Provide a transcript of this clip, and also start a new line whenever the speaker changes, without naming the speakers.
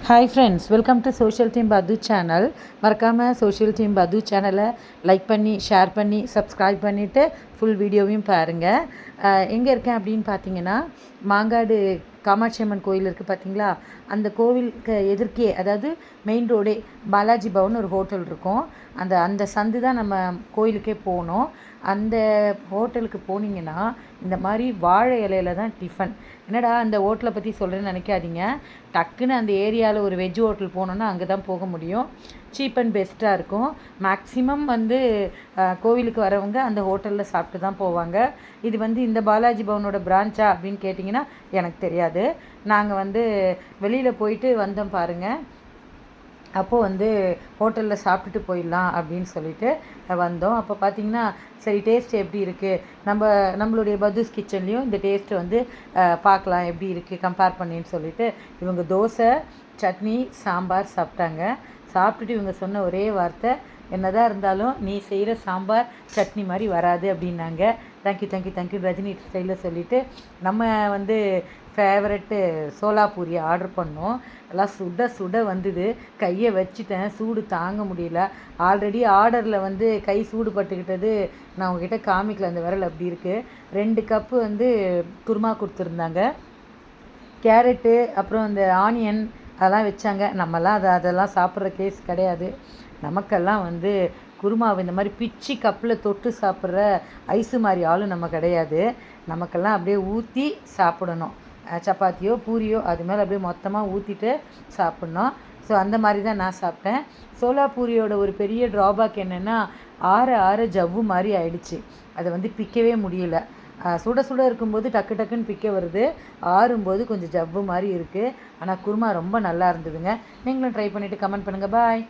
Hi friends, welcome to social team பது channel. மறக்காமல் social team பது சேனலை லைக் பண்ணி ஷேர் பண்ணி சப்ஸ்கிரைப் பண்ணிவிட்டு ஃபுல் வீடியோவையும் பாருங்கள். எங்கே இருக்கேன் அப்படின்னு பார்த்தீங்கன்னா, மாங்காடு காமாட்சி அம்மன் கோயில் இருக்குது பார்த்தீங்களா, அந்த கோவிலுக்கு எதிர்க்கே, அதாவது மெயின் ரோடே பாலாஜி பவன் ஒரு ஹோட்டல் இருக்கும். அந்த சந்து தான் நம்ம கோயிலுக்கே போகணும். அந்த ஹோட்டலுக்கு போனீங்கன்னா இந்த மாதிரி வாழை இலையில தான் டிஃபன். என்னடா அந்த ஹோட்டலை பற்றி சொல்கிறேன்னு நினைக்காதீங்க. டக்குன்னு அந்த ஏரியாவில் ஒரு வெஜ் ஹோட்டல் போனோன்னா அங்கே தான் போக முடியும். சீப் அண்ட் பெஸ்ட்டாக இருக்கும். மேக்ஸிமம் கோவிலுக்கு வரவங்க அந்த ஹோட்டலில் சாப்பிட்டு தான் போவாங்க. இது இந்த பாலாஜி பவனோட பிரான்ச்சா அப்படின்னு கேட்டிங்கன்னா எனக்கு தெரியாது. நாங்கள் வெளியில் போயிட்டு வந்தோம் பாருங்கள். அப்போது ஹோட்டலில் சாப்பிட்டுட்டு போயிடலாம் அப்படின்னு சொல்லிட்டு வந்தோம். அப்போ பார்த்திங்கன்னா, சரி டேஸ்ட் எப்படி இருக்குது, நம்மளுடைய பதுஸ் கிச்சன்லேயும் இந்த டேஸ்ட்டு பார்க்கலாம் எப்படி இருக்குது கம்பேர் பண்ணின்னு சொல்லிட்டு இவங்க தோசை, சட்னி, சாம்பார் சாப்பிட்டாங்க. சாப்பிட்டுட்டு இவங்க சொன்ன ஒரே வார்த்தை, என்னதான் இருந்தாலும் நீ செய்கிற சாம்பார் சட்னி மாதிரி வராது அப்படின்னாங்க. தேங்க்யூ ரஜினி ஸ்டைலில் சொல்லிவிட்டு நம்ம ஃபேவரெட்டு சோலாப்பூரி ஆர்டர் பண்ணோம். எல்லாம் சுட வந்தது. கையை வச்சுட்டேன், சூடு தாங்க முடியல. ஆல்ரெடி ஆர்டரில் கை சூடு பட்டுக்கிட்டது நான் உங்ககிட்ட காமிக்கல, அந்த விரல் அப்படி இருக்குது. 2 கப்பு குருமா கொடுத்துருந்தாங்க. கேரட்டு அப்புறம் இந்த ஆனியன் அதெல்லாம் வச்சாங்க. நம்மலாம் அதெல்லாம் சாப்பிட்ற கேஸ் கிடையாது. நமக்கெல்லாம் குருமா இந்த மாதிரி பிச்சு கப்பில் தொட்டு சாப்பிட்ற ஐஸு மாதிரி ஆளும் நம்ம கிடையாது. நமக்கெல்லாம் அப்படியே ஊற்றி சாப்பிடணும். சப்பாத்தியோ பூரியோ அது மேலே அப்படியே மொத்தமாக ஊற்றிட்டு சாப்பிட்ணும். ஸோ அந்த மாதிரி தான் நான் சாப்பிட்டேன். சோலாப்பூரியோட ஒரு பெரிய ட்ராபேக் என்னென்னா, ஆற ஜவ்வு மாதிரி ஆயிடுச்சு. அதை பிக்கவே முடியல. சுட இருக்கும்போது டக்குன்னு பிக்க வருது, ஆறும்போது கொஞ்சம் ஜவ்வு மாதிரி இருக்குது. ஆனால் குருமா ரொம்ப நல்லா இருந்ததுங்க. நீங்களும் ட்ரை பண்ணிவிட்டு கமெண்ட் பண்ணுங்கள். பாய்.